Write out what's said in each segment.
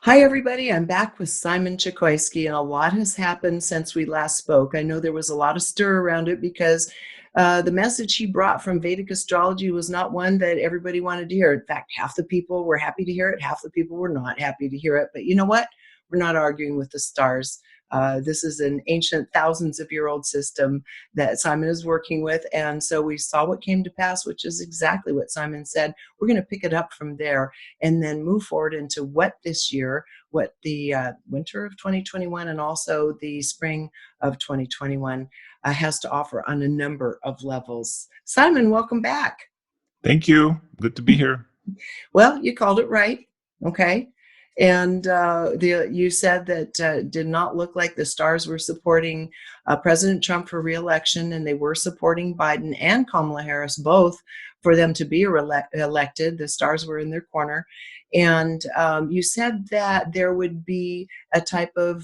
Hi, everybody. I'm back with Simon Chokoisky, and a lot has happened since we last spoke. I know there was a lot of stir around it because the message he brought from Vedic astrology was not one that everybody wanted to hear. In fact, half the people were happy to hear it, half the people were not happy to hear it. But you know what? We're not arguing with the stars. This is an ancient, thousands of year old system that Simon is working with. And so we saw what came to pass, which is exactly what Simon said. We're going to pick it up from there and then move forward into what this year, what the winter of 2021 and also the spring of 2021 has to offer on a number of levels. Simon, welcome back. Thank you. Good to be here. Well, you called it right. Okay. And you said that did not look like the stars were supporting President Trump for re-election, and they were supporting Biden and Kamala Harris both for them to be elected. The stars were in their corner. And you said that there would be a type of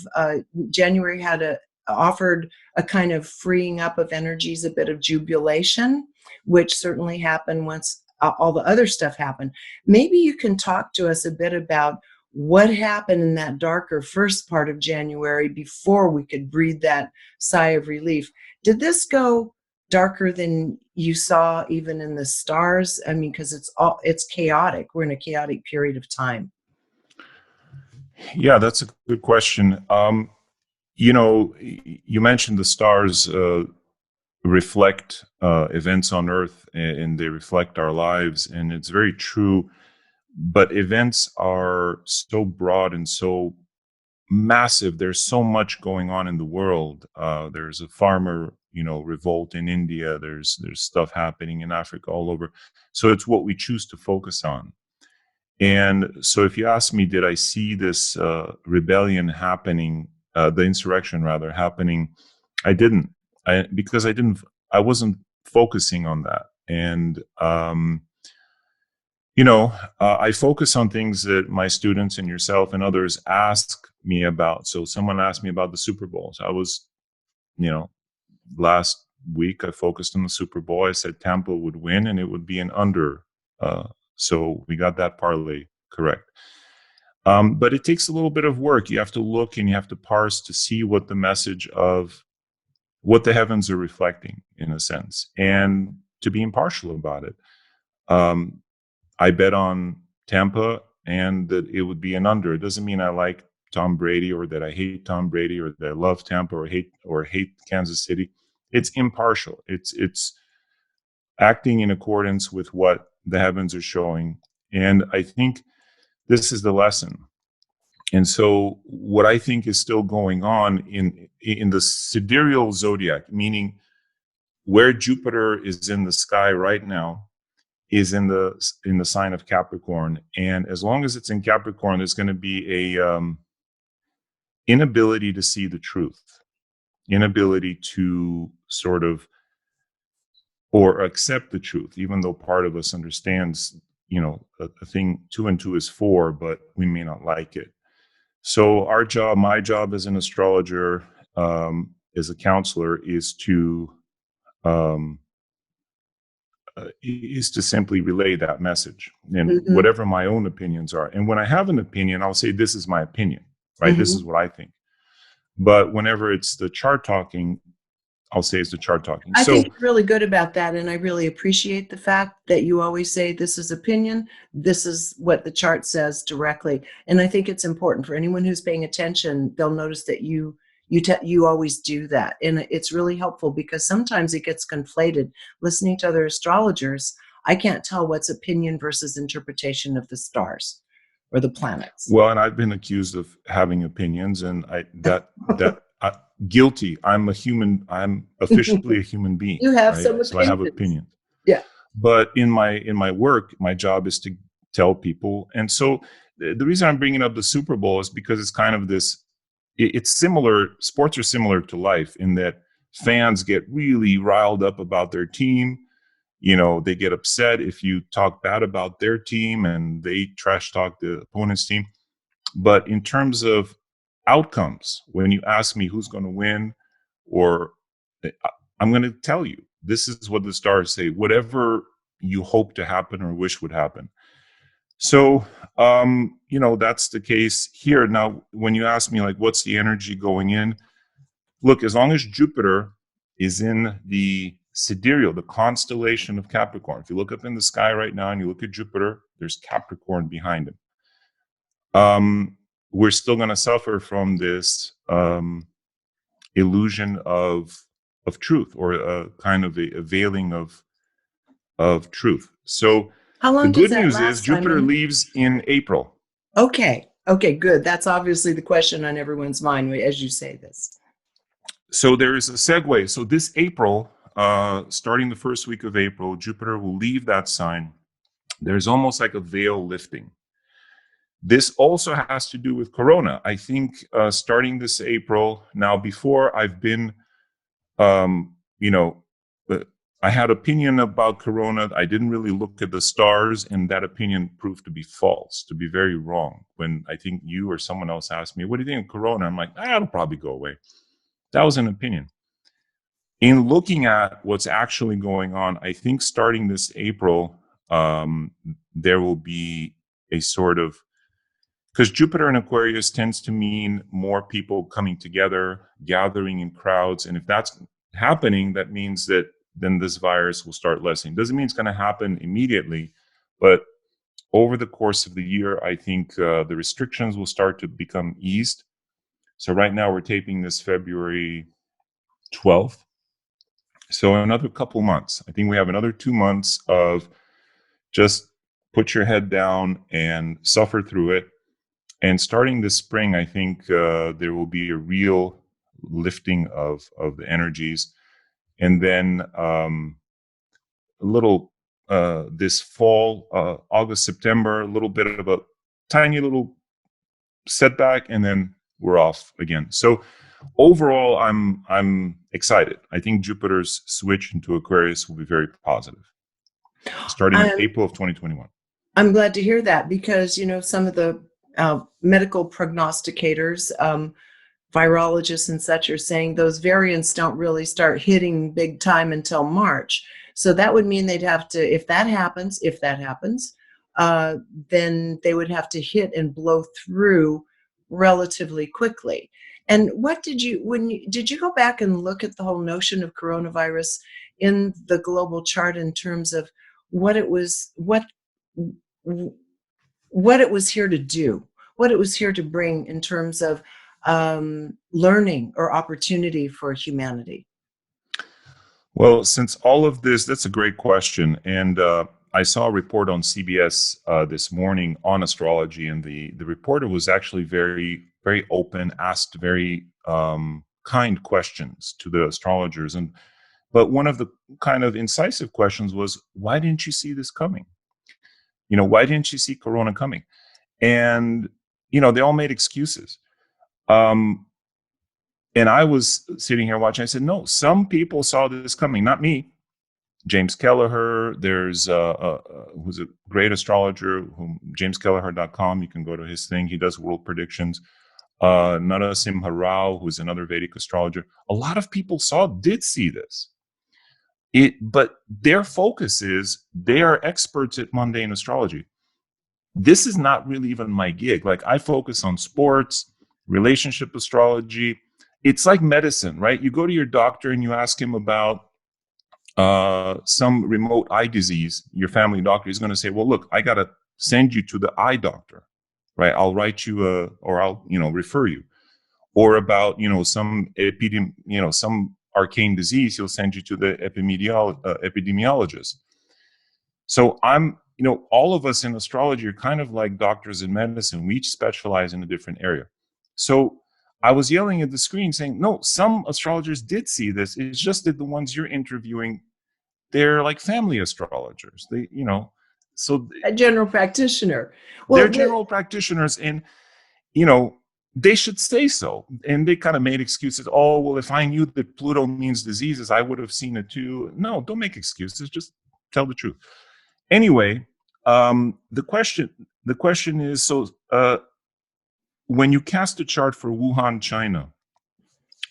January had offered a kind of freeing up of energies, a bit of jubilation, which certainly happened once all the other stuff happened. Maybe you can talk to us a bit about what happened in that darker first part of January before we could breathe that sigh of relief. Did this go darker than you saw even in the stars? I mean, because it's chaotic. We're in a chaotic period of time. Yeah, that's a good question. You mentioned the stars reflect events on Earth, and they reflect our lives, and it's very true. But events are so broad and so massive. There's so much going on in the world. There's a farmer, revolt in India. There's stuff happening in Africa, all over. So it's what we choose to focus on. And so if you ask me, did I see this rebellion happening, the insurrection rather happening? I didn't, because I wasn't focusing on that. And, I focus on things that my students and yourself and others ask me about. So someone asked me about the Super Bowl. So I was, last week I focused on the Super Bowl. I said Tampa would win and it would be an under. So we got that parlay correct. But it takes a little bit of work. You have to look and you have to parse to see what the message of what the heavens are reflecting, in a sense, and to be impartial about it. I bet on Tampa and that it would be an under. It doesn't mean I like Tom Brady or that I hate Tom Brady or that I love Tampa or hate Kansas City. It's impartial. It's acting in accordance with what the heavens are showing. And I think this is the lesson. And so what I think is still going on in the sidereal zodiac, meaning where Jupiter is in the sky right now, is in the sign of Capricorn. And as long as it's in Capricorn, there's going to be a inability to see the truth, inability to sort of or accept the truth, even though part of us understands, a thing 2 and 2 is 4, but we may not like it. So my job as an astrologer, as a counselor, is to simply relay that message and whatever my own opinions are. And when I have an opinion, I'll say, this is my opinion, right? This is what I think. But whenever it's the chart talking, I'll say it's the chart talking. I think you're really good about that. And I really appreciate the fact that you always say, this is opinion. This is what the chart says directly. And I think it's important for anyone who's paying attention. They'll notice that you always do that. And it's really helpful because sometimes it gets conflated. Listening to other astrologers, I can't tell what's opinion versus interpretation of the stars or the planets. Well, and I've been accused of having opinions, and guilty. I'm officially a human being. You have right? some opinions. So I have opinions. Yeah. But in my work, my job is to tell people. And so the reason I'm bringing up the Super Bowl is because it's kind of this, it's similar, sports are similar to life in that fans get really riled up about their team. They get upset if you talk bad about their team and they trash talk the opponent's team. But in terms of outcomes, when you ask me who's going to win, or I'm going to tell you, this is what the stars say, whatever you hope to happen or wish would happen. So, that's the case here. Now, when you ask me, like, what's the energy going in? Look, as long as Jupiter is in the sidereal, the constellation of Capricorn, if you look up in the sky right now and you look at Jupiter, there's Capricorn behind him. We're still going to suffer from this illusion of truth, or a kind of a veiling of truth. So How the long does good that news is last, Jupiter Simon? leaves in April. Okay. Okay, good. That's obviously the question on everyone's mind as you say this. So there is a segue. So this April, starting the first week of April, Jupiter will leave that sign. There's almost like a veil lifting. This also has to do with Corona. I think starting this April, now before I've been, um, you know, I had opinion about Corona. I didn't really look at the stars, and that opinion proved to be false, to be very wrong. When I think you or someone else asked me, what do you think of Corona? I'm like, it'll probably go away. That was an opinion. In looking at what's actually going on, I think starting this April, there will be a sort of, because Jupiter in Aquarius tends to mean more people coming together, gathering in crowds. And if that's happening, that means that then this virus will start lessening. Doesn't mean it's going to happen immediately, but over the course of the year, I think the restrictions will start to become eased. So right now we're taping this February 12th. So another couple months. I think we have another 2 months of just put your head down and suffer through it. And starting this spring, I think there will be a real lifting of the energies. And then a little this fall, August, September, a little bit of a tiny little setback, and then we're off again. So overall, I'm excited. I think Jupiter's switch into Aquarius will be very positive, starting in April of 2021. I'm glad to hear that because, some of the medical prognosticators, virologists and such are saying those variants don't really start hitting big time until March. So that would mean they'd have to, if that happens, then they would have to hit and blow through relatively quickly. And did you go back and look at the whole notion of coronavirus in the global chart in terms of what it was here to do, what it was here to bring in terms of learning or opportunity for humanity? Well, since all of this, that's a great question. And I saw a report on CBS this morning on astrology, and the reporter was actually very, very open, asked very kind questions to the astrologers. But one of the kind of incisive questions was, why didn't you see this coming? Why didn't you see Corona coming? And, they all made excuses. And I was sitting here watching. I said, no, some people saw this coming, not me. James Kelleher, there's who's a great astrologer, jameskelleher.com. You can go to his thing. He does world predictions. Narasimha Rao, who's another Vedic astrologer. A lot of people did see this. But their focus is they are experts at mundane astrology. This is not really even my gig. Like, I focus on sports, relationship astrology. It's like medicine, right? You go to your doctor and you ask him about some remote eye disease. Your family doctor is going to say, well, look, I got to send you to the eye doctor, right? I'll write you or I'll, refer you. Or about, some some arcane disease, he'll send you to the epidemiologist. So all of us in astrology are kind of like doctors in medicine. We each specialize in a different area. So I was yelling at the screen saying, no, some astrologers did see this. It's just that the ones you're interviewing, they're like family astrologers. So A general practitioner. They're general practitioners, and, they should say so. And they kind of made excuses. Oh, well, if I knew that Pluto means diseases, I would have seen it too. No, don't make excuses. Just tell the truth. Anyway, the question is, so when you cast a chart for Wuhan, China,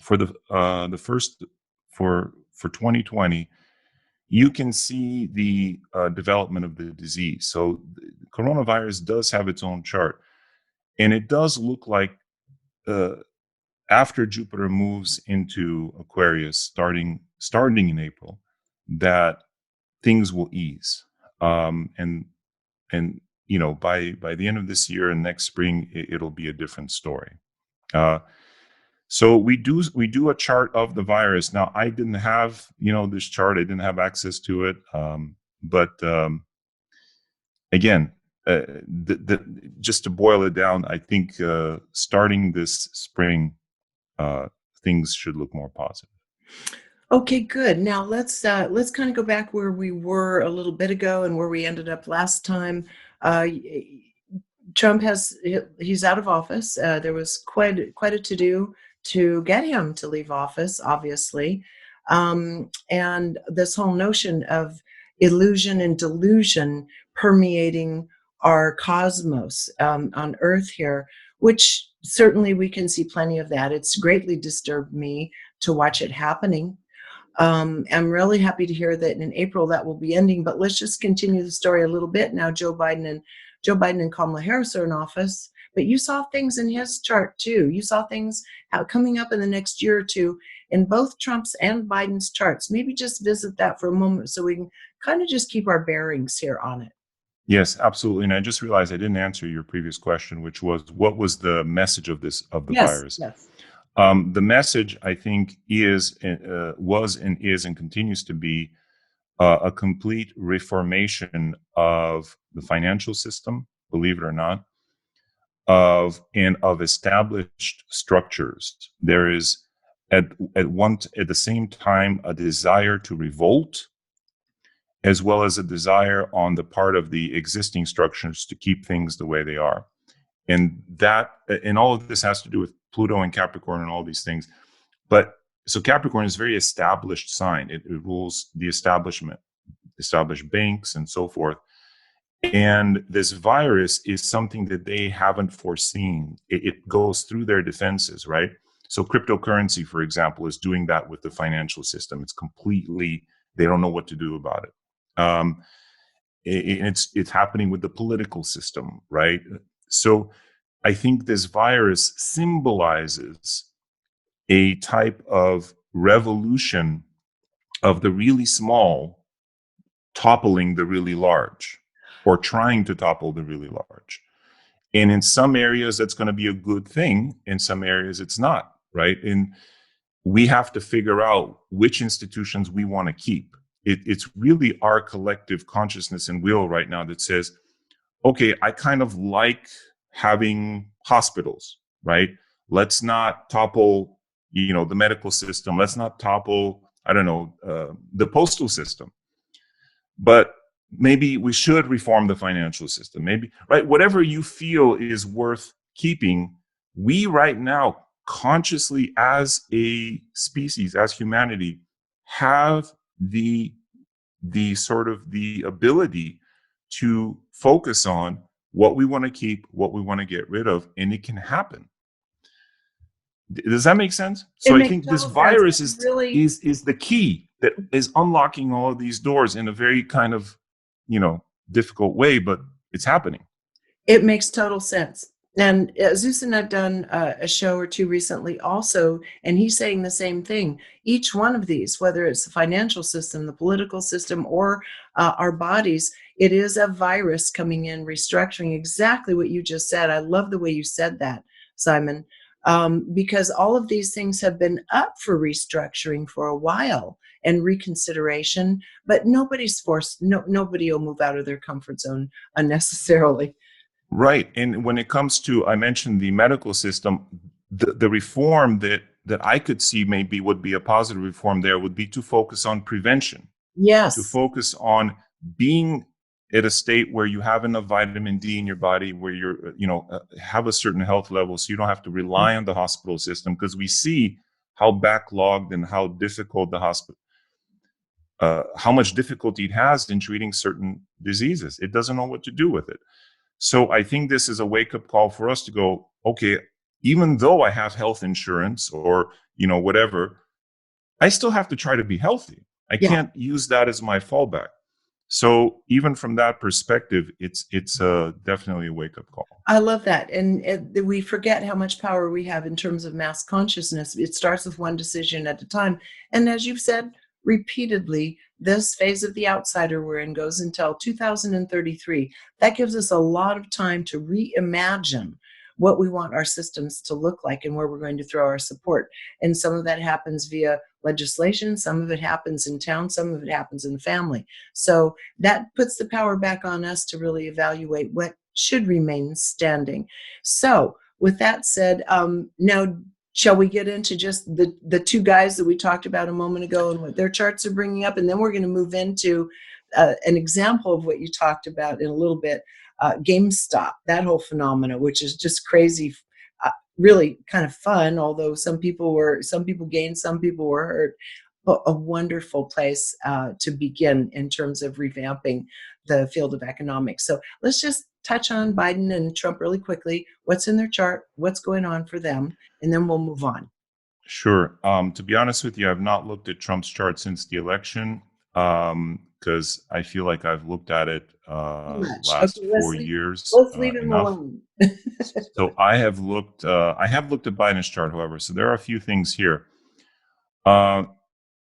for the first for 2020, you can see the development of the disease. So the coronavirus does have its own chart, and it does look like after Jupiter moves into Aquarius, starting in April, that things will ease, and by the end of this year and next spring, it'll be a different story. So we do a chart of the virus. Now, I didn't have this chart. I didn't have access to it, but again, just to boil it down, I think starting this spring, things should look more positive. Okay, good. Now let's kind of go back where we were a little bit ago and where we ended up last time. Trump he's out of office. There was quite a to do to get him to leave office, obviously, and this whole notion of illusion and delusion permeating our cosmos on Earth here, which certainly we can see plenty of that. It's greatly disturbed me to watch it happening. I'm really happy to hear that in April that will be ending. But let's just continue the story a little bit. Now, Joe Biden and Kamala Harris are in office, but you saw things in his chart too. You saw things coming up in the next year or two in both Trump's and Biden's charts. Maybe just visit that for a moment so we can kind of just keep our bearings here on it. Yes, absolutely. And I just realized I didn't answer your previous question, which was, what was the message of the virus? Yes. The message, I think, was and is and continues to be a complete reformation of the financial system, believe it or not, of established structures. There is at the same time a desire to revolt, as well as a desire on the part of the existing structures to keep things the way they are. And all of this has to do with Pluto and Capricorn and all these things. But so Capricorn is a very established sign. It rules the establishment, established banks and so forth. And this virus is something that they haven't foreseen. It goes through their defenses, right? So cryptocurrency, for example, is doing that with the financial system. They don't know what to do about it. It's happening with the political system, right? So I think this virus symbolizes a type of revolution of the really small toppling the really large, or trying to topple the really large. And in some areas, that's going to be a good thing. In some areas, it's not, right? And we have to figure out which institutions we want to keep. It's really our collective consciousness and will right now that says, okay, I kind of like having hospitals, right? Let's not topple, the medical system. Let's not topple, the postal system. But maybe we should reform the financial system. Maybe, right? Whatever you feel is worth keeping, we right now, consciously as a species, as humanity, have the sort of the ability to focus on what we want to keep, what we want to get rid of, and it can happen. Does that make sense? So I think this virus is the key that is unlocking all of these doors in a very kind of, difficult way, but it's happening. It makes total sense. And Zeus and I've done a show or two recently also, and he's saying the same thing. Each one of these, whether it's the financial system, the political system, or our bodies, it is a virus coming in, restructuring exactly what you just said. I love the way you said that, Simon, because all of these things have been up for restructuring for a while and reconsideration, but nobody's forced, nobody will move out of their comfort zone unnecessarily. Right. And when it comes to, I mentioned the medical system, the reform that I could see maybe would be a positive reform there would be to focus on prevention. Yes. To focus on being at a state where you have enough vitamin D in your body, where you're, have a certain health level, so you don't have to rely on the hospital system, because we see how backlogged and how difficult the hospital, how much difficulty it has in treating certain diseases. It doesn't know what to do with it. So I think this is a wake-up call for us to go, okay, even though I have health insurance or, whatever, I still have to try to be healthy. I Yeah. can't use that as my fallback. So even from that perspective, it's definitely a wake up call. I love that. And we forget how much power we have in terms of mass consciousness. It starts with one decision at a time. And as you've said repeatedly, this phase of the outsider we're in goes until 2033. That gives us a lot of time to reimagine what we want our systems to look like and where we're going to throw our support. And some of that happens via legislation, some of it happens in town, some of it happens in the family. So that puts the power back on us to really evaluate what should remain standing. So with that said, now shall we get into just the two guys that we talked about a moment ago and what their charts are bringing up? And then we're going to move into an example of what you talked about in a little bit, GameStop, that whole phenomena, which is just crazy, really kind of fun, although some people gained, some people were hurt. But a wonderful place to begin in terms of revamping the field of economics. So let's just touch on Biden and Trump really quickly. What's in their chart? What's going on for them? And then we'll move on. Sure. To be honest with you, I've not looked at Trump's chart since the election because I feel like I've looked at it Much. last Okay, 4 years let's leave him enough. alone. So I have looked. I have looked at Biden's chart, however. So there are a few things here.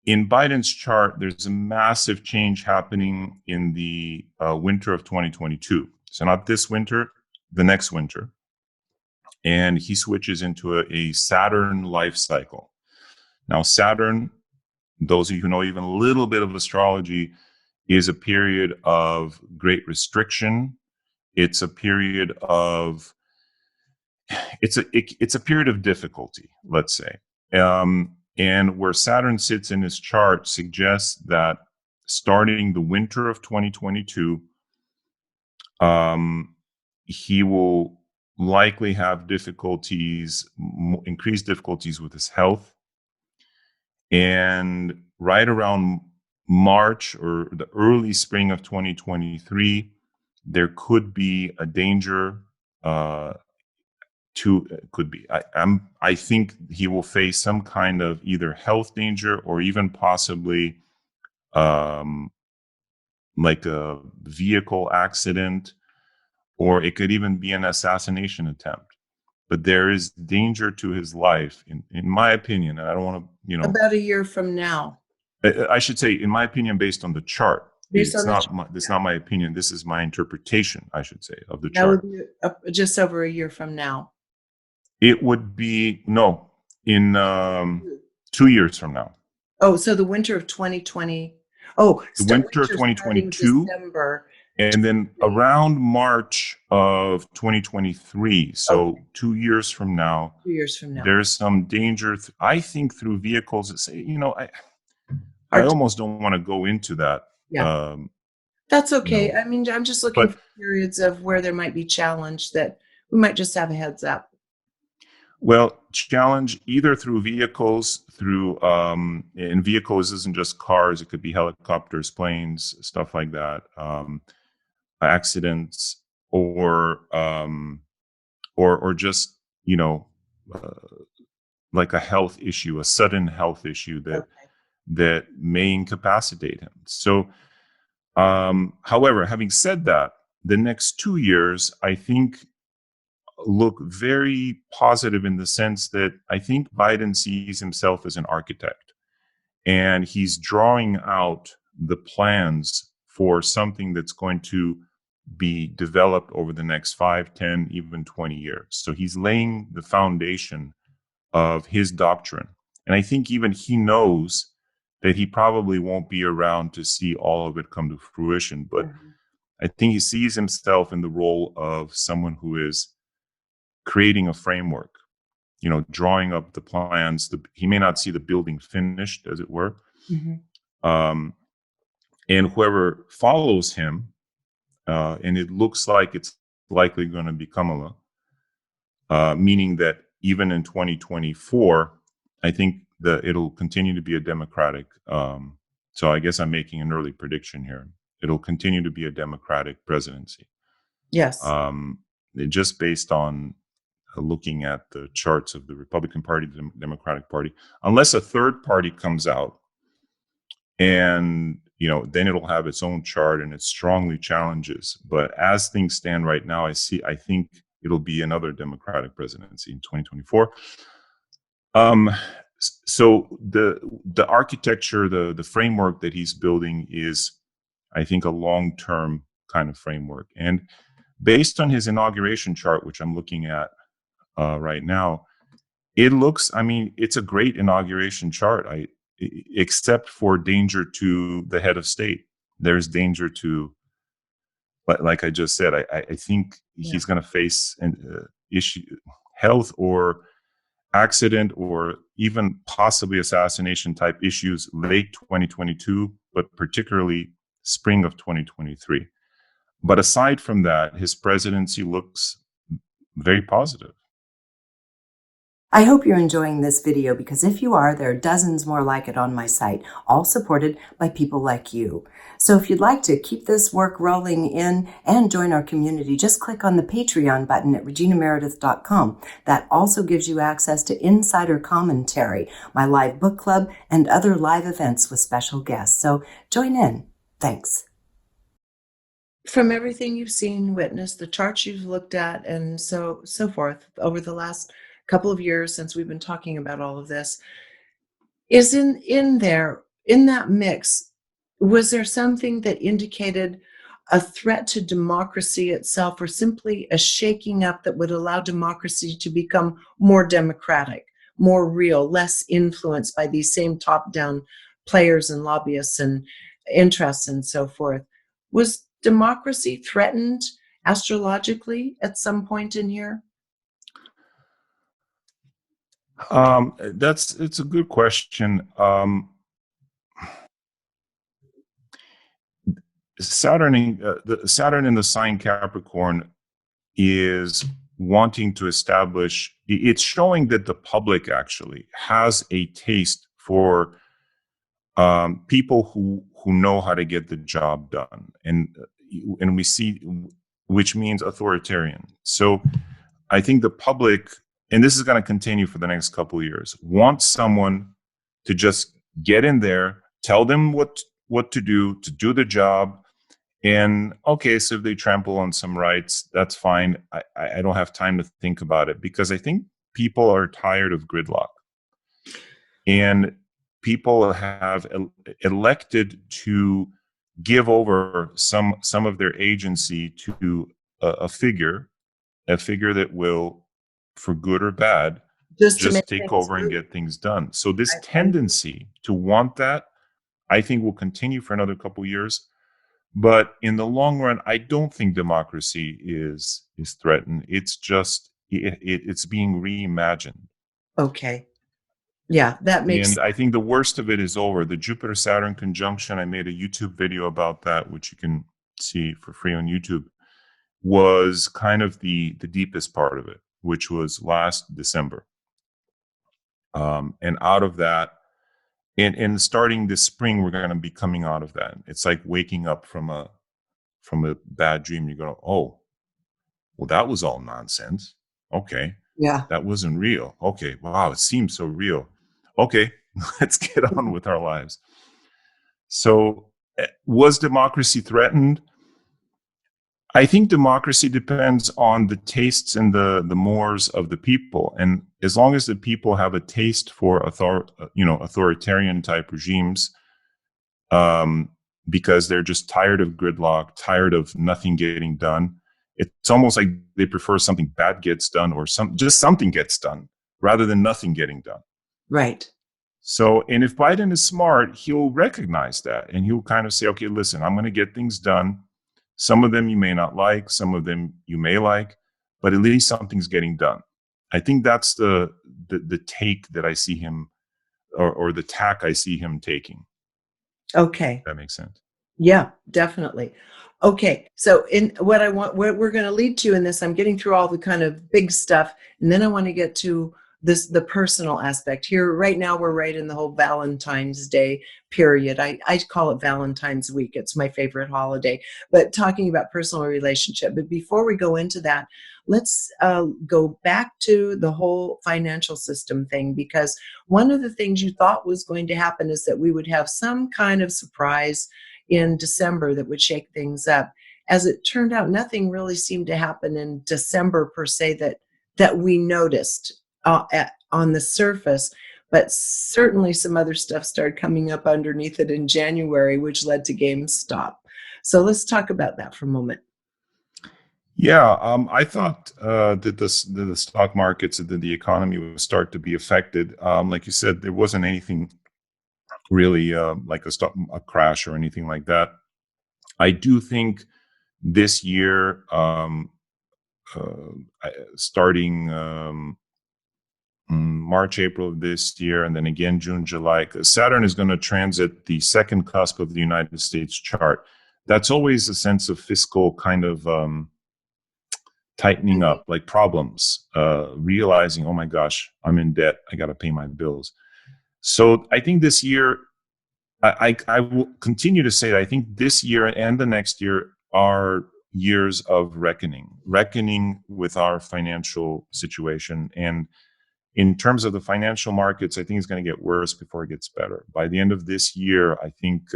In Biden's chart, there's a massive change happening in the winter of 2022. So not this winter, the next winter. And he switches into a Saturn life cycle. Now, Saturn, those of you who know even a little bit of astrology, is a period of great restriction. It's a period of it's a period of difficulty, let's say. And where Saturn sits in his chart suggests that starting the winter of 2022, he will likely have difficulties, increased difficulties with his health. And right around March or the early spring of 2023, there could be a danger I think he will face some kind of either health danger or even possibly like a vehicle accident, or it could even be an assassination attempt. But there is danger to his life, in my opinion. And I don't want to, About a year from now. I should say, in my opinion, based on the chart. Based It's on the not chart, it's not my opinion. This is my interpretation, I should say, of the that would chart. be just over a year from now. It would be in 2 years from now. Oh, so the winter of 2020. Oh, The winter of winter starting 2022, December. and then around March of 2023. So Okay, 2 years from now, 2 years from now. there's some danger. I think through vehicles that say, I Hard to- almost don't want to go into that. yeah, Um, that's you okay. know, I mean, I'm just looking but for periods of where there might be challenge that we might just have a heads up. Well, challenge either through vehicles, and vehicles isn't just cars; it could be helicopters, planes, stuff like that, accidents, or just uh, like a health issue, a sudden health issue Okay. that may incapacitate him. So, however, having said that, the next 2 years, I think, look very positive in the sense that I think Biden sees himself as an architect, and he's drawing out the plans for something that's going to be developed over the next 5, 10, even 20 years. So he's laying the foundation of his doctrine. And I think even he knows that he probably won't be around to see all of it come to fruition. But Mhm. I think he sees himself in the role of someone who is creating a framework, drawing up the plans. He may not see the building finished, as it were. Mhm. Um, and whoever follows him, and it looks like it's likely going to be Kamala, meaning that even in 2024, I think that it'll continue to be a Democratic. So I guess I'm making an early prediction here. It'll continue to be a Democratic presidency. Yes. Just based on looking at the charts of the Republican Party, the Democratic Party, unless a third party comes out and then it'll have its own chart and it strongly challenges. But as things stand right now, I think it'll be another Democratic presidency in 2024. So the architecture, the framework that he's building is, I think, a long-term kind of framework. And based on his inauguration chart, which I'm looking at right now, it looks, I mean, it's a great inauguration chart. Except for danger to the head of state. There's danger to, like I just said, I think he's going to face an issue, health or accident or even possibly assassination type issues late 2022, but particularly spring of 2023. But aside from that, his presidency looks very positive. I hope you're enjoying this video, because if you are, there are dozens more like it on my site, all supported by people like you. So if you'd like to keep this work rolling in and join our community, just click on the Patreon button at reginameredith.com. That also gives you access to insider commentary, my live book club, and other live events with special guests. So join in. Thanks. From everything you've seen, witnessed, the charts you've looked at, and so forth over the last couple of years since we've been talking about all of this, is in that mix, was there something that indicated a threat to democracy itself, or simply a shaking up that would allow democracy to become more democratic, more real, less influenced by these same top-down players and lobbyists and interests and so forth? Was democracy threatened astrologically at some point in here? It's a good question. Saturn in the sign Capricorn is wanting to establish. It's showing that the public actually has a taste for people who know how to get the job done, and we see, which means authoritarian. So I think the public, and this is going to continue for the next couple of years, wants someone to just get in there, tell them what to do the job. And okay, so if they trample on some rights, that's fine. I don't have time to think about it, because I think people are tired of gridlock. And people have elected to give over some of their agency to a figure that will, for good or bad, just take over and get things done. So this tendency to want that, I think, will continue for another couple of years. But in the long run, I don't think democracy is threatened. It's just it's being reimagined. Okay. Yeah, that makes sense. And I think the worst of it is over. The Jupiter-Saturn conjunction, I made a YouTube video about that, which you can see for free on YouTube, was kind of the deepest part of it, which was last December. And out of that, and starting this spring, we're going to be coming out of that. It's like waking up from a bad dream. You go, oh, well, that was all nonsense. Okay. Yeah. That wasn't real. Okay. Wow. It seems so real. Okay. Let's get on with our lives. So was democracy threatened? I think democracy depends on the tastes and the mores of the people. And as long as the people have a taste for authoritarian type regimes, because they're just tired of gridlock, tired of nothing getting done, it's almost like they prefer something bad gets done, or just something gets done, rather than nothing getting done. Right. So, and if Biden is smart, he'll recognize that, and he'll kind of say, okay, listen, I'm going to get things done. Some of them you may not like, some of them you may like, but at least something's getting done. I think that's the take that I see him, or the tack I see him taking. Okay. That makes sense. Yeah, definitely. Okay. So what we're going to lead to in this, I'm getting through all the kind of big stuff, and then I want to get to the personal aspect here. Right now, we're right in the whole Valentine's Day period. I call it Valentine's week. It's my favorite holiday, but talking about personal relationship. But before we go into that, let's go back to the whole financial system thing, because one of the things you thought was going to happen is that we would have some kind of surprise in December that would shake things up. As it turned out, nothing really seemed to happen in December per se that we noticed on the surface, but certainly some other stuff started coming up underneath it in January, which led to GameStop. So let's talk about that for a moment. Yeah, I thought that the stock markets and that the economy would start to be affected. Like you said, there wasn't anything really like a crash or anything like that. I do think this year, starting March, April of this year, and then again June, July, Saturn is going to transit the second cusp of the United States chart. That's always a sense of fiscal kind of tightening up, like problems, realizing, oh my gosh, I'm in debt, I got to pay my bills. So I think this year, I will continue to say that I think this year and the next year are years of reckoning with our financial situation. And in terms of the financial markets, I think it's going to get worse before it gets better. By the end of this year, I think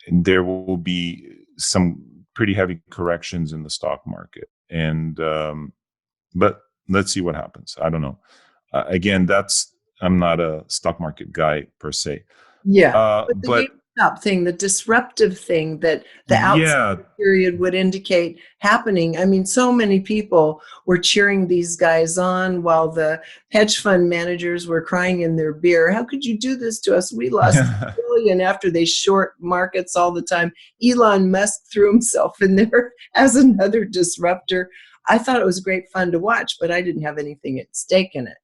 there will be some pretty heavy corrections in the stock market. And but let's see what happens. I don't know. Again, I'm not a stock market guy per se. Yeah, but the But GameStop thing, the disruptive thing that the yeah, outside period would indicate happening. I mean, so many people were cheering these guys on while the hedge fund managers were crying in their beer. How could you do this to us? We lost a billion after they short markets all the time. Elon Musk threw himself in there as another disruptor. I thought it was great fun to watch, but I didn't have anything at stake in it.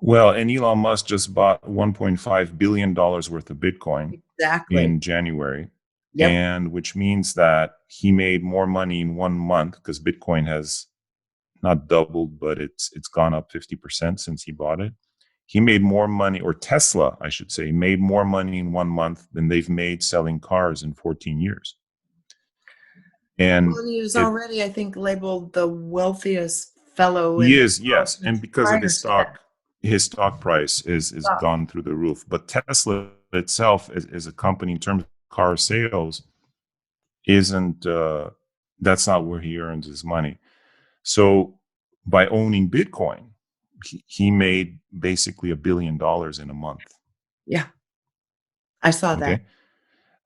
well, and Elon Musk just bought $1.5 billion worth of Bitcoin Exactly. in January, Yep. and which means that he made more money in 1 month because Bitcoin has not doubled, but it's gone up 50% since he bought it. He made more money, or Tesla, I should say, made more money in 1 month than they've made selling cars in 14 years. And Well, he was it already, I think, labeled the wealthiest fellow in he the is, world yes, and just because of prior to that. his stock price is Stop. gone through the roof. But Tesla itself, as a company in terms of car sales, isn't that's not where he earns his money. So by owning Bitcoin, he made basically $1 billion in a month. Yeah, I saw that.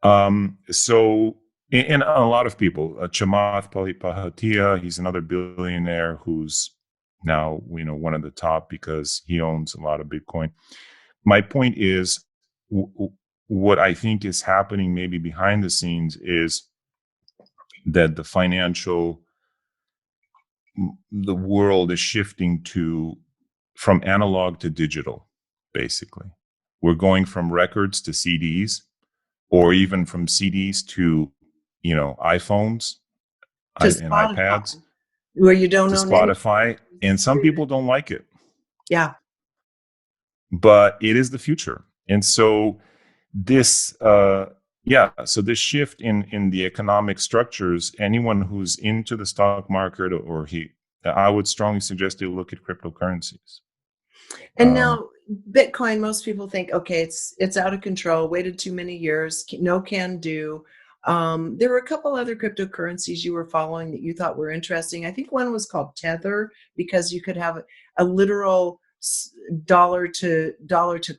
Okay. So, and a lot of people, Chamath Palihapitiya, he's another billionaire who's now, one of the top because he owns a lot of Bitcoin. My point is, what I think is happening maybe behind the scenes is that the world is shifting from analog to digital, basically. We're going from records to CDs, or even from CDs to, iPhones To and iPads, Spotify, where you don't to own any Spotify. And some streaming. people don't like it, Yeah. but it is the future. And so this, so this shift in the economic structures, anyone who's into the stock market, I would strongly suggest you look at cryptocurrencies. And now Bitcoin, most people think, okay, it's out of control, waited too many years, no can do. There were a couple other cryptocurrencies you were following that you thought were interesting. I think one was called Tether, because you could have a literal dollar to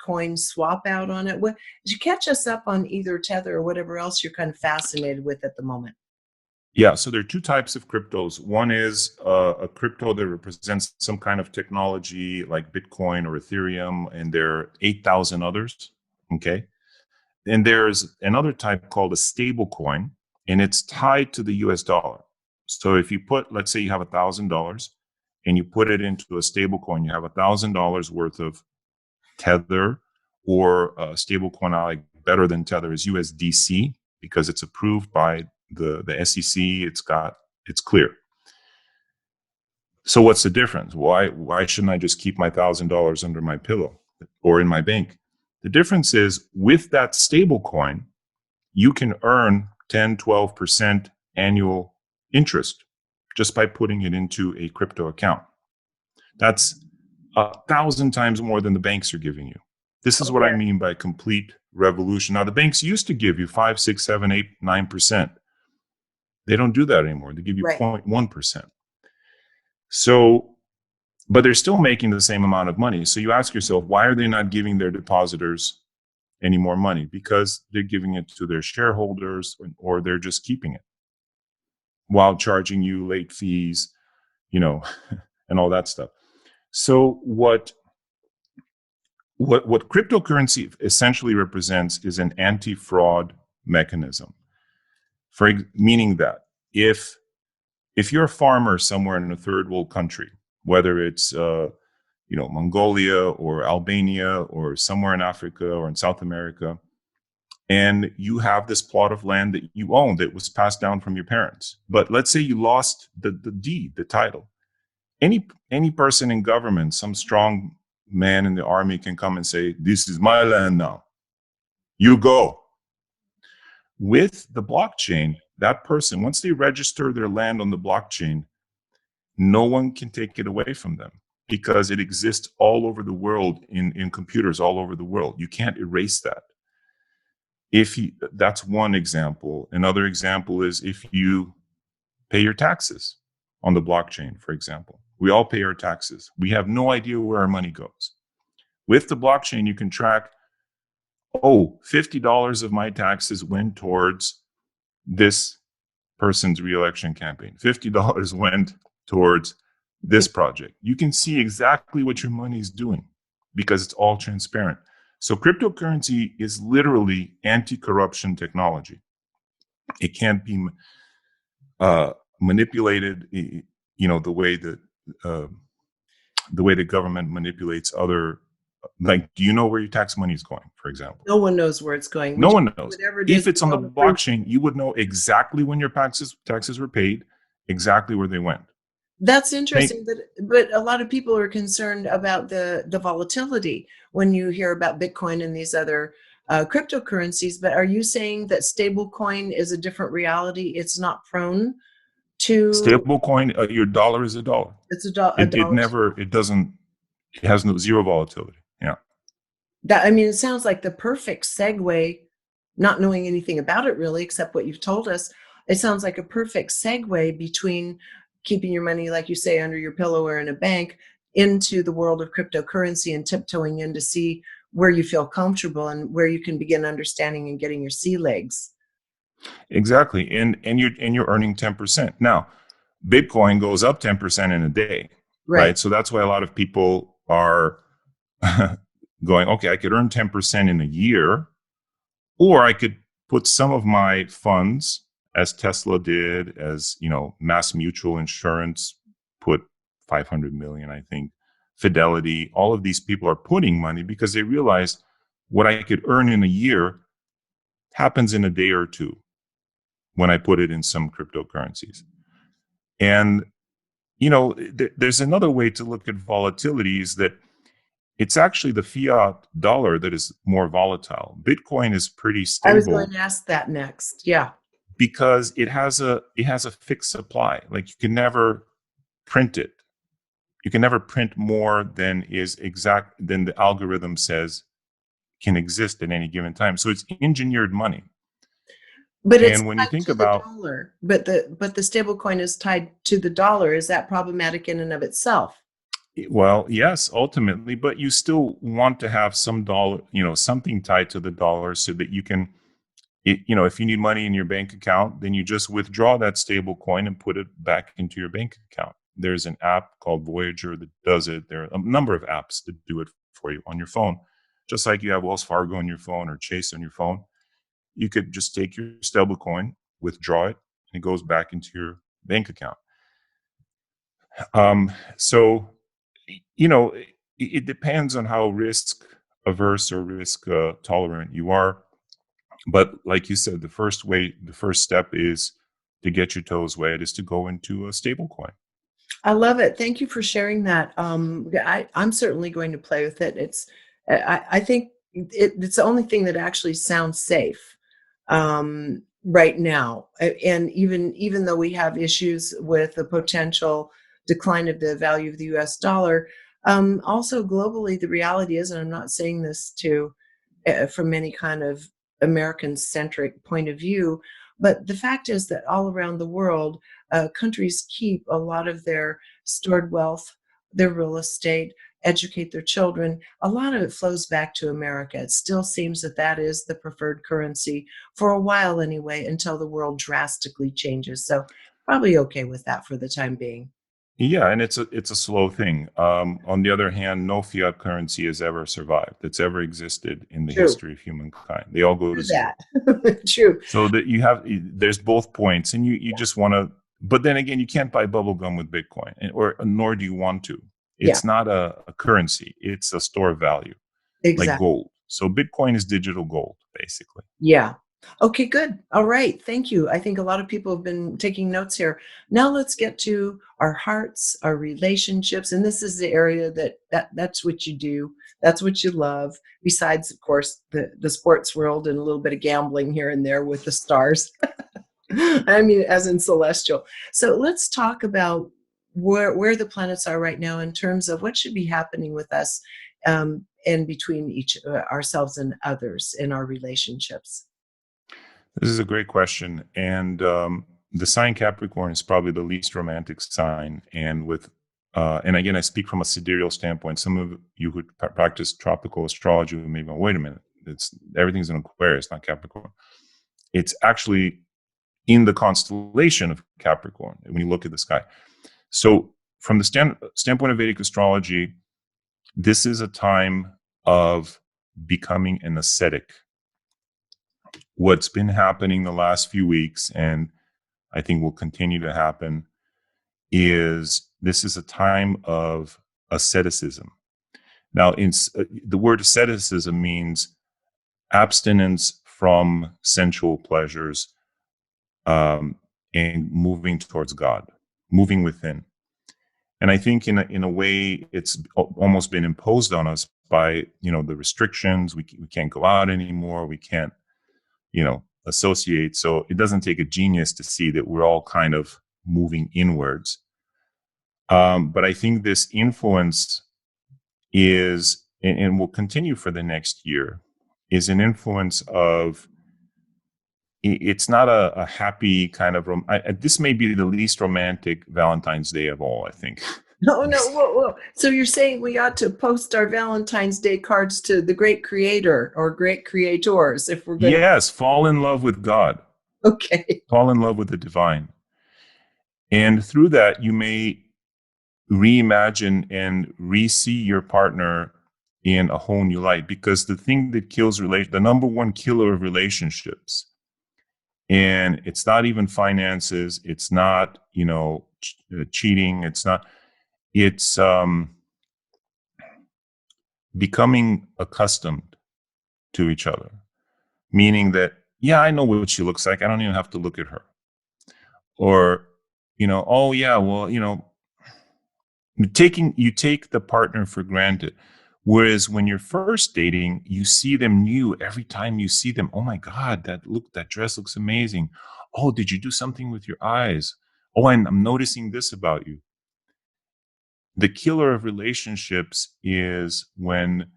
coin swap out on it. What did you catch us up on either Tether or whatever else you're kind of fascinated with at the moment? Yeah, so there are two types of cryptos. One is a crypto that represents some kind of technology like Bitcoin or Ethereum, and there are 8,000 others. Okay. And there's another type called a stable coin, and it's tied to the US dollar. So if you let's say you have $1,000 and you put it into a stable coin, you have $1,000 worth of Tether, or a stable coin I like better than Tether is USDC, because it's approved by the SEC. It's clear. So what's the difference? Why shouldn't I just keep my $1,000 under my pillow or in my bank? The difference is with that stable coin, you can earn 10, 12% annual interest just by putting it into a crypto account. That's 1,000 times more than the banks are giving you. This is what I mean by complete revolution. Now, the banks used to give you 5, 6, 7, 8, 9%. They don't do that anymore. They give you 0.1%. So, but they're still making the same amount of money. So you ask yourself, why are they not giving their depositors any more money? Because they're giving it to their shareholders, or they're just keeping it while charging you late fees, and all that stuff. So what cryptocurrency essentially represents is an anti-fraud mechanism. Meaning that if you're a farmer somewhere in a third world country, whether it's Mongolia or Albania or somewhere in Africa or in South America, and you have this plot of land that you own that was passed down from your parents, but let's say you lost the deed, the title. Any person in government, some strong man in the army can come and say, this is my land now. You go. With the blockchain, that person, once they register their land on the blockchain, no one can take it away from them because it exists all over the world in computers all over the world. You can't erase that. That's one example. Another example is if you pay your taxes on the blockchain, for example. We all pay our taxes. We have no idea where our money goes. With the blockchain, you can track, $50 of my taxes went towards this person's reelection campaign. $50 went towards this project. You can see exactly what your money is doing because it's all transparent. So cryptocurrency is literally anti-corruption technology. It can't be manipulated, the way that the government manipulates other. Like, do you know where your tax money is going, for example? No one knows where it's going. No one knows. If it's on the blockchain, you would know exactly when your taxes were paid, exactly where they went. That's interesting, but a lot of people are concerned about the volatility when you hear about Bitcoin and these other cryptocurrencies. But are you saying that stablecoin is a different reality? It's not prone to stablecoin. Your dollar is a dollar. It's a dollar. It has zero volatility. Yeah. It sounds like the perfect segue, not knowing anything about it really, except what you've told us. It sounds like a perfect segue between keeping your money, like you say, under your pillow or in a bank, into the world of cryptocurrency and tiptoeing in to see where you feel comfortable and where you can begin understanding and getting your sea legs. Exactly. And you're earning 10%. Now, Bitcoin goes up 10% in a day. Right. So that's why a lot of people are going, okay, I could earn 10% in a year, or I could put some of my funds, as Tesla did, as Mass Mutual Insurance put 500 million, I think, Fidelity, all of these people are putting money because they realize what I could earn in a year happens in a day or two when I put it in some cryptocurrencies. And there's another way to look at volatility, is that it's actually the fiat dollar that is more volatile. Bitcoin is pretty stable. I was going to ask that next. Yeah. Because it has a fixed supply. Like, you can never print it. You can never print more than the algorithm says can exist at any given time. So it's engineered money. But it's when you think about the dollar, but the stable coin is tied to the dollar. Is that problematic in and of itself? Well, yes, ultimately, but you still want to have some dollar, something tied to the dollar, so that you can, if you need money in your bank account, then you just withdraw that stable coin and put it back into your bank account. There's an app called Voyager that does it. There are a number of apps that do it for you on your phone, just like you have Wells Fargo on your phone or Chase on your phone. You could just take your stable coin, withdraw it, and it goes back into your bank account. So, it depends on how risk averse or risk tolerant you are. But like you said, the first step is to get your toes wet, is to go into a stable coin. I love it. Thank you for sharing that. I'm certainly going to play with it. I think it's the only thing that actually sounds safe right now. And even though we have issues with the potential decline of the value of the U.S. dollar, also globally, the reality is, and I'm not saying this to from any kind of American centric point of view. But the fact is that all around the world, countries keep a lot of their stored wealth, their real estate, educate their children. A lot of it flows back to America. It still seems that that is the preferred currency for a while anyway, until the world drastically changes. So probably okay with that for the time being. Yeah, and it's a slow thing. On the other hand, no fiat currency has ever survived. That's ever existed in the True. history of humankind. They all go to True zero. that. True. So that there's both points, and you just want to. But then again, you can't buy bubble gum with Bitcoin, or nor do you want to. Yeah, It's not a currency; it's a store of value, like exactly. gold. So Bitcoin is digital gold, basically. Yeah. Okay, good. All right. Thank you. I think a lot of people have been taking notes here. Now let's get to our hearts, our relationships. And this is the area that's what you do. That's what you love. Besides, of course, the sports world and a little bit of gambling here and there with the stars. I mean, as in celestial. So let's talk about where the planets are right now in terms of what should be happening with us and between each ourselves and others in our relationships. This is a great question, and the sign Capricorn is probably the least romantic sign. And again, I speak from a sidereal standpoint. Some of you who practice tropical astrology may go, "Wait a minute, it's everything's in Aquarius, not Capricorn." It's actually in the constellation of Capricorn when you look at the sky. So, from the standpoint of Vedic astrology, this is a time of becoming an ascetic. What's been happening the last few weeks, and I think will continue to happen, is this is a time of asceticism. Now, the word asceticism means abstinence from sensual pleasures, and moving towards God, moving within. And I think in a way, it's almost been imposed on us by the restrictions. We can't go out anymore. We can't associate. So it doesn't take a genius to see that we're all kind of moving inwards. But I think this influence is, and will continue for the next year, is an influence of, it's not a happy kind of, this may be the least romantic Valentine's Day of all, I think. No, no, whoa, whoa. So you're saying we ought to post our Valentine's Day cards to the great creator or great creators if we're going Yes, fall in love with God, to. Okay. fall in love with the divine. And through that, you may reimagine and re-see your partner in a whole new light, because the thing that kills the number one killer of relationships, and it's not even finances, it's not cheating, it's becoming accustomed to each other, meaning that, yeah, I know what she looks like, I don't even have to look at her. Or oh yeah, well, you take the partner for granted. Whereas when you're first dating, you see them new every time you see them. Oh my God, that dress looks amazing. Oh, did you do something with your eyes? Oh, I'm noticing this about you. The killer of relationships is when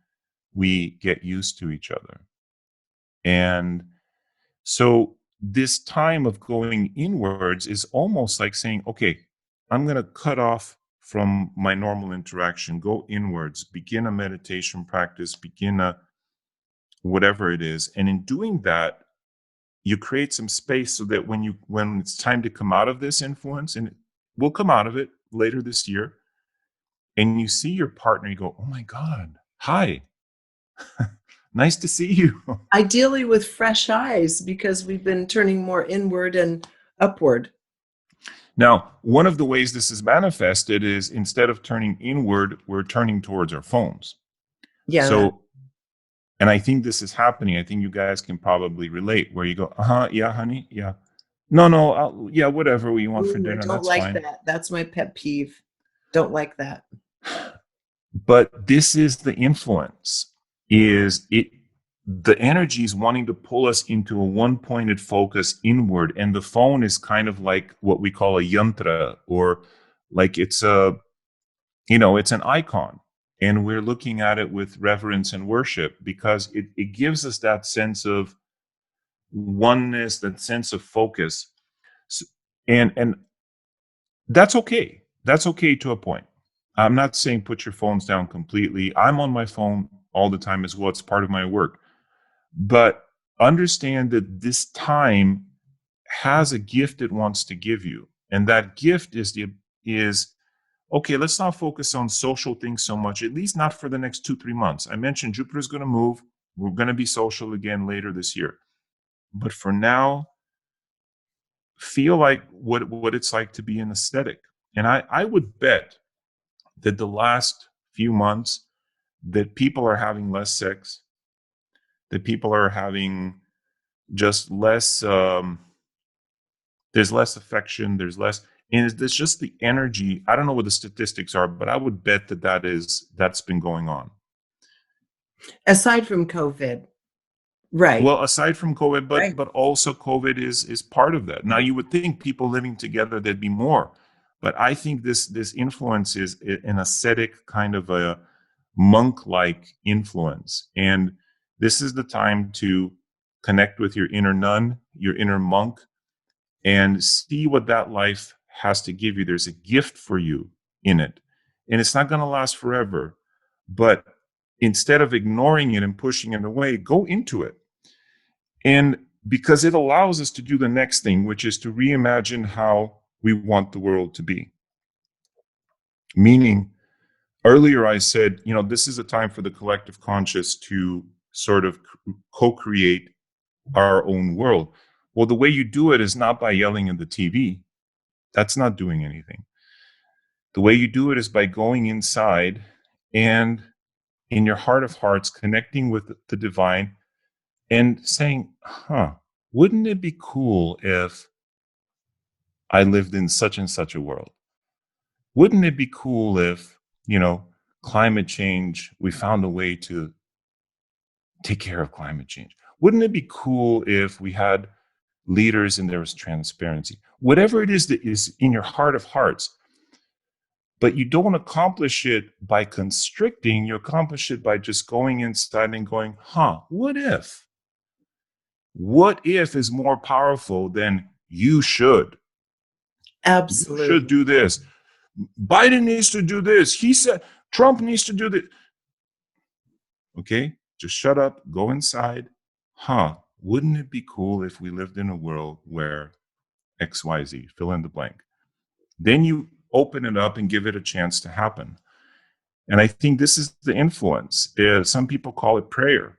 we get used to each other. And so this time of going inwards is almost like saying, okay, I'm going to cut off from my normal interaction, go inwards, begin a meditation practice, begin a whatever it is. And in doing that, you create some space so that when it's time to come out of this influence, and we'll come out of it later this year, and you see your partner, you go, oh my God, hi, nice to see you. Ideally with fresh eyes because we've been turning more inward and upward. Now, one of the ways this is manifested is instead of turning inward, we're turning towards our phones. Yeah. So, and I think this is happening. I think you guys can probably relate, where you go, yeah, honey, yeah. No, yeah, whatever you want for Ooh, I dinner, don't that's like fine. that. That's my pet peeve. Don't like that. But this is the influence. Is it the energy is wanting to pull us into a one-pointed focus inward, and the phone is kind of like what we call a yantra, or like it's a, it's an icon, and we're looking at it with reverence and worship because it gives us that sense of oneness, that sense of focus. And that's okay. That's okay to a point. I'm not saying put your phones down completely. I'm on my phone all the time as well. It's part of my work. But understand that this time has a gift it wants to give you. And that gift is okay, let's not focus on social things so much, at least not for the next 2-3 months. I mentioned Jupiter's going to move. We're going to be social again later this year. But for now, feel like what it's like to be an ascetic. And I would bet that the last few months that people are having less sex, that people are having just less, there's less affection, there's less, and it's just the energy. I don't know what the statistics are, but I would bet that's been going on. Aside from COVID. Right. Well, aside from COVID, Right. but also COVID is part of that. Now you would think people living together there'd be more, but I think this influence is an ascetic kind of a monk-like influence, and this is the time to connect with your inner nun, your inner monk, and see what that life has to give you. There's a gift for you in it, and it's not going to last forever. But instead of ignoring it and pushing it away, go into it. And because it allows us to do the next thing, which is to reimagine how we want the world to be. Meaning, earlier I said, this is a time for the collective conscious to sort of co-create our own world. Well, the way you do it is not by yelling at the TV. That's not doing anything. The way you do it is by going inside and in your heart of hearts, connecting with the divine and saying, wouldn't it be cool if I lived in such and such a world? Wouldn't it be cool if, climate change, we found a way to take care of climate change? Wouldn't it be cool if we had leaders and there was transparency? Whatever it is that is in your heart of hearts, but you don't accomplish it by constricting, you accomplish it by just going inside and going, what if? What if is more powerful than you should? Absolutely. You should do this. Biden needs to do this. He said Trump needs to do this. Okay, just shut up, go inside. Wouldn't it be cool if we lived in a world where XYZ, fill in the blank? Then you open it up and give it a chance to happen. And I think this is the influence. Some people call it prayer.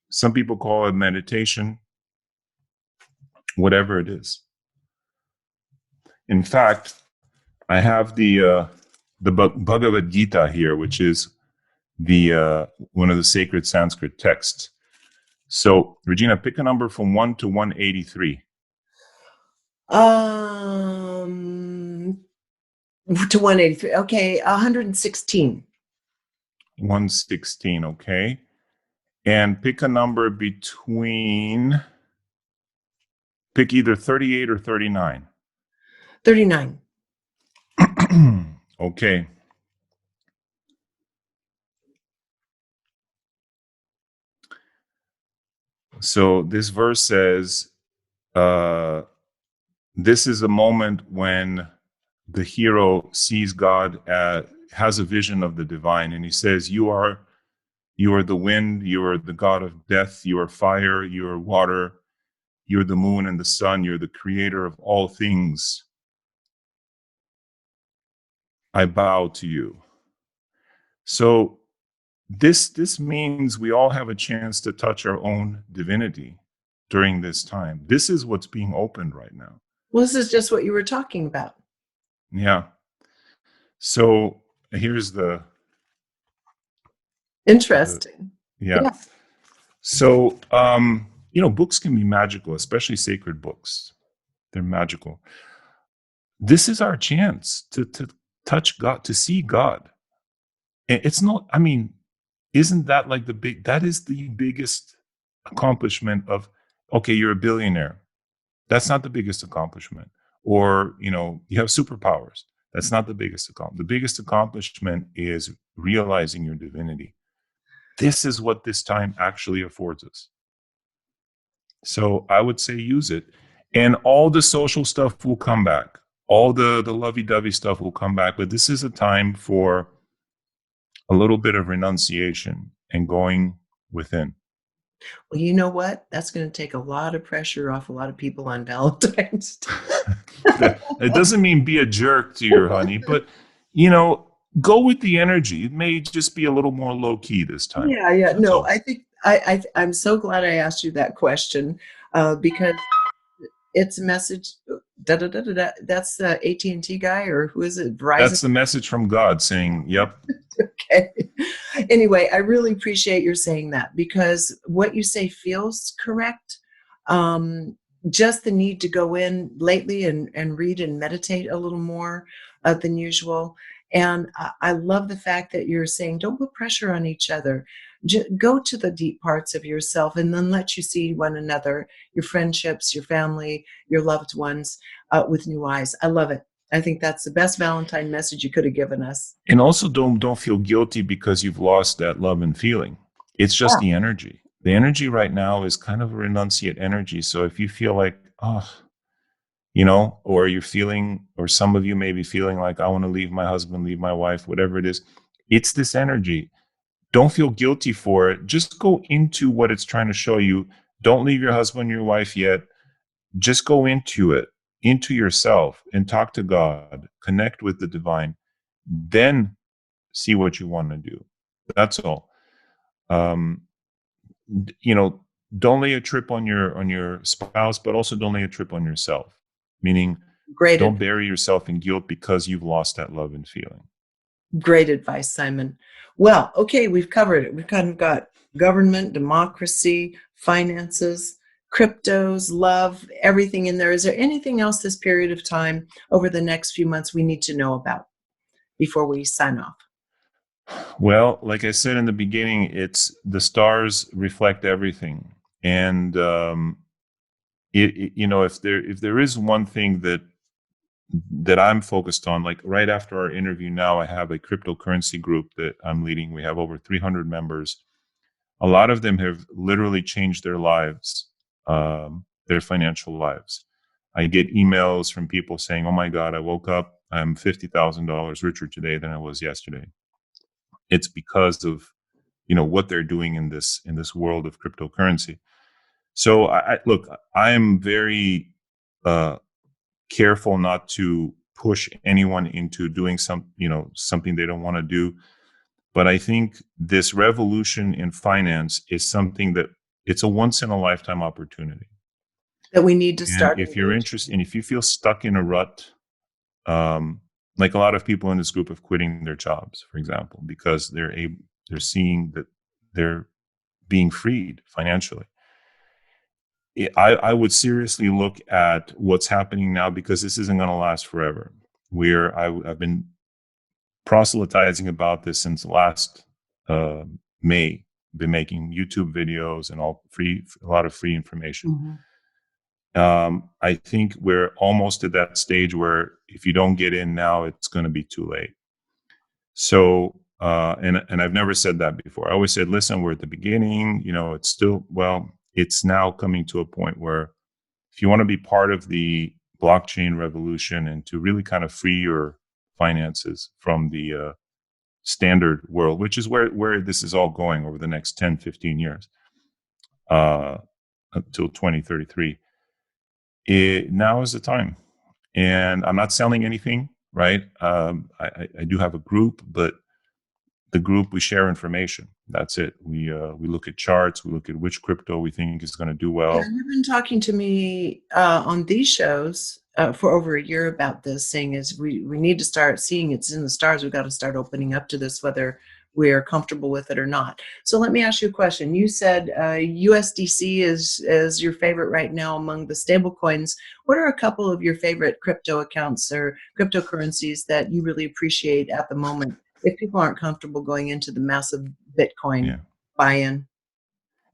Some people call it meditation. Whatever it is. In fact, I have the Bhagavad Gita here, which is the one of the sacred Sanskrit texts. So, Regina, pick a number from 1 to 183. To 183. Okay, 116. 116, okay. And pick a number between, pick either 38 or 39. 39. Okay. So this verse says, this is a moment when the hero sees God, has a vision of the divine, and he says, you are the wind, you are the god of death, you are fire, you are water, you're the moon and the sun, you're the creator of all things. I bow to you. So this means we all have a chance to touch our own divinity during this time. This is what's being opened right now. Well, this is just what you were talking about. Yeah. So here's the interesting. Yeah. So books can be magical, especially sacred books. They're magical. This is our chance to touch God, to see God. And it's not, I mean, isn't that like that is the biggest accomplishment of, okay, you're a billionaire. That's not the biggest accomplishment. Or, you have superpowers. That's not the biggest accomplishment. The biggest accomplishment is realizing your divinity. This is what this time actually affords us. So I would say use it. And all the social stuff will come back. All the lovey-dovey stuff will come back. But this is a time for a little bit of renunciation and going within. Well, you know what? That's going to take a lot of pressure off a lot of people on Valentine's Day. It doesn't mean be a jerk to your honey, but go with the energy. It may just be a little more low key this time. Yeah. That's No, all. I think I'm so glad I asked you that question because it's a message. That's the AT&T guy, or who is it? Verizon. That's the message from God saying, "Yep." Okay. Anyway, I really appreciate your saying that, because what you say feels correct. Just the need to go in lately and read and meditate a little more than usual. And I love the fact that you're saying don't put pressure on each other. Go to the deep parts of yourself and then let you see one another, your friendships, your family, your loved ones with new eyes. I love it. I think that's the best Valentine message you could have given us. And also don't feel guilty because you've lost that love and feeling. It's just the energy. The energy right now is kind of a renunciate energy. So if you feel like, or you're feeling, or some of you may be feeling like, I want to leave my husband, leave my wife, whatever it is, it's this energy. Don't feel guilty for it. Just go into what it's trying to show you. Don't leave your husband, your wife yet. Just go into it, into yourself, and talk to God, connect with the divine. Then see what you want to do. That's all. Don't lay a trip on your spouse, but also don't lay a trip on yourself. Meaning, don't bury yourself in guilt because you've lost that love and feeling. Great advice, Simon. Well, okay, we've covered it. We've kind of got government, democracy, finances, cryptos, love, everything in there. Is there anything else this period of time over the next few months we need to know about before we sign off? Well, like I said in the beginning, it's the stars reflect everything. And, if there is one thing that I'm focused on, like right after our interview now, I have a cryptocurrency group that I'm leading. We have over 300 members. A lot of them have literally changed their lives, their financial lives. I get emails from people saying, "Oh my God, I woke up, I'm $50,000 richer today than I was yesterday." It's because of what they're doing in this world of cryptocurrency. So I'm very careful not to push anyone into doing something they don't want to do. But I think this revolution in finance is something that it's a once in a lifetime opportunity that we need to start. And if you're interested, and if you feel stuck in a rut, like a lot of people in this group of quitting their jobs, for example, because they're seeing that they're being freed financially. I would seriously look at what's happening now, because this isn't going to last forever. I've been proselytizing about this since last May. Been making YouTube videos and a lot of free information. Mm-hmm. I think we're almost at that stage where if you don't get in now, it's going to be too late. So, and I've never said that before. I always said, listen, we're at the beginning, it's now coming to a point where if you want to be part of the blockchain revolution and to really kind of free your finances from the standard world, which is where this is all going over the next 10, 15 years, until 2033, now is the time. And I'm not selling anything, right? I do have a group, but the group, we share information. That's it. We look at charts. We look at which crypto we think is going to do well. Yeah, you've been talking to me on these shows for over a year about this, saying is we need to start seeing it's in the stars. We've got to start opening up to this, whether we're comfortable with it or not. So let me ask you a question. You said USDC is your favorite right now among the stable coins. What are a couple of your favorite crypto accounts or cryptocurrencies that you really appreciate at the moment if people aren't comfortable going into the massive Bitcoin Yeah. buy-in?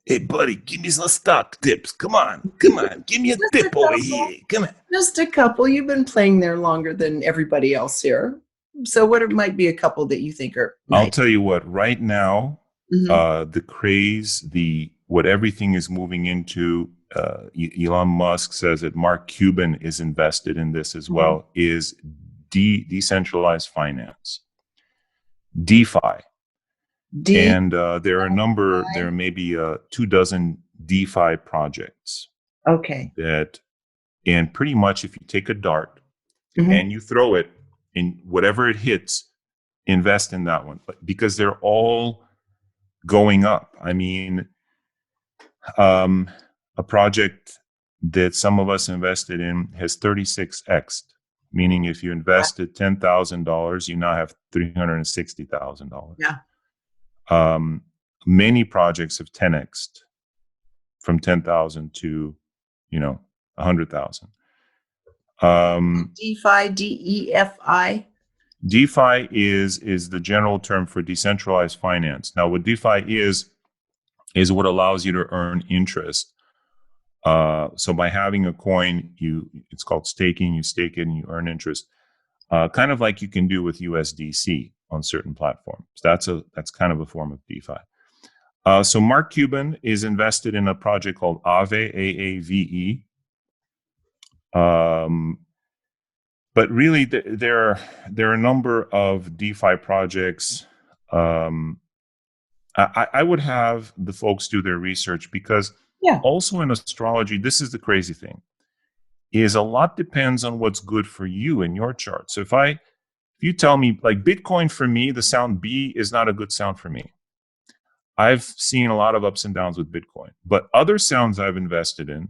Hey, buddy, give me some stock tips. Come on, give me a Just a tip over couple. here. Come on. Just a couple. You've been playing there longer than everybody else here. So might be a couple that you think are I'll nice? tell you what. Right now, Mhm. the craze, what everything is moving into. Elon Musk says that Mark Cuban is invested in this as Mhm. well. Is decentralized finance, DeFi, and there are a number. There are maybe 24 DeFi projects Okay. that, and pretty much if you take a dart Mhm. and you throw it in whatever it hits, invest in that one, because they're all going up. I mean, um, a project that some of us invested in has 36x, meaning if you invested $10,000, you now have $360,000. Yeah. Many projects have 10x from 10,000 to, 100,000. DeFi, DEFI. DeFi is the general term for decentralized finance. Now, what DeFi is what allows you to earn interest. So by having a coin, it's called staking. You stake it and you earn interest, kind of like you can do with USDC on certain platforms. That's kind of a form of DeFi. So Mark Cuban is invested in a project called Aave, AAVE. But really, there are a number of DeFi projects. I would have the folks do their research, because Yeah. also in astrology, this is the crazy thing, is a lot depends on what's good for you in your chart. So if you tell me, like Bitcoin, for me, the sound B is not a good sound for me. I've seen a lot of ups and downs with Bitcoin, but other sounds I've invested in,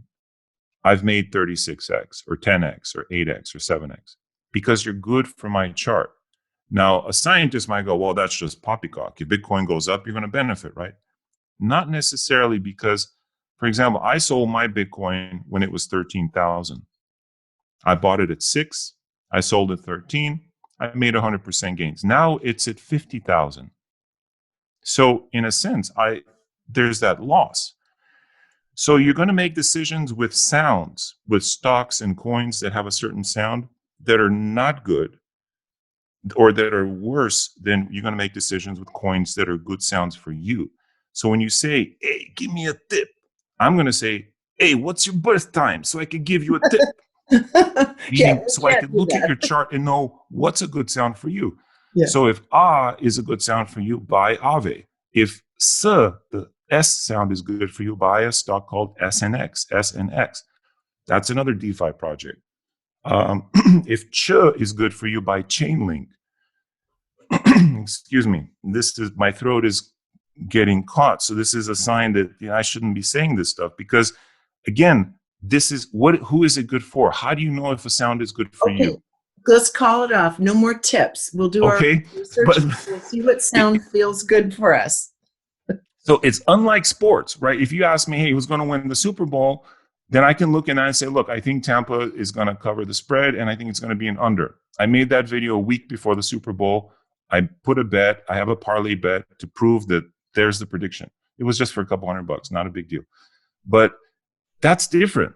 I've made 36x or 10x or 8x or 7x because you're good for my chart. Now, a scientist might go, well, that's just poppycock. If Bitcoin goes up, you're going to benefit, right? Not necessarily, because, for example, I sold my Bitcoin when it was 13,000. I bought it at 6. I sold at 13. I made 100% gains. Now it's at 50,000. So in a sense, there's that loss. So you're going to make decisions with sounds, with stocks and coins that have a certain sound that are not good or that are worse than you're going to make decisions with coins that are good sounds for you. So when you say, hey, give me a tip, I'm going to say, hey, what's your birth time so I can give you a tip? Yeah, Meaning, we so I can't can do look at that. your chart and know what's a good sound for you. Yeah. So if is a good sound for you, buy Aave. If the S sound is good for you, buy a stock called SNX. That's another DeFi project. If Ch is good for you, buy Chainlink. Excuse me. My throat is getting caught. So this is a sign that I shouldn't be saying this stuff, because again, this is who is it good for? How do you know if a sound is good for Okay. you? Let's call it off. No more tips. We'll do our Okay. research. But We'll see what it, sound feels good for us. so it's unlike sports, right? If you ask me, hey, who's going to win the Super Bowl? Then I can look and say, look, I think Tampa is going to cover the spread, and I think it's going to be an under. I made that video a week before the Super Bowl. I put a bet. I have a parlay bet to prove that there's the prediction. It was just for a couple $100, not a big deal. But that's different.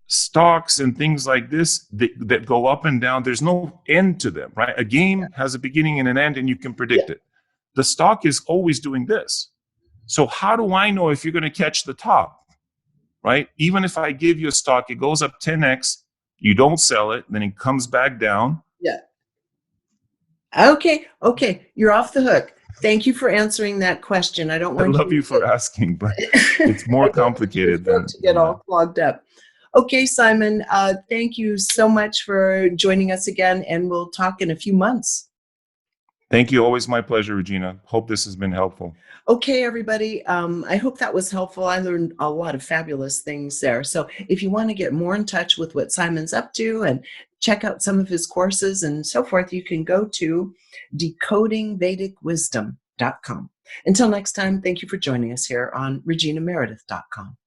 Stocks and things like this that go up and down, there's no end to them, right? A game has a beginning and an end, and you can Yeah. predict it. The stock is always doing this. So how do I know if you're going to catch the top, right? Even if I give you a stock, it goes up 10x, you don't sell it, then it comes back down. Yeah. Okay. You're off the hook. Thank you for answering that question. I don't I want love you you to for asking, but it's I more don't want your complicated throat than, to get that. all clogged up. Okay, Simon, thank you so much for joining us again, and we'll talk in a few months. Thank you. Always my pleasure, Regina. Hope this has been helpful. Okay, everybody. I hope that was helpful. I learned a lot of fabulous things there. So if you want to get more in touch with what Simon's up to and check out some of his courses and so forth, you can go to decodingvedicwisdom.com. reginameredith.com. Until next time, thank you for joining us here on reginameredith.com.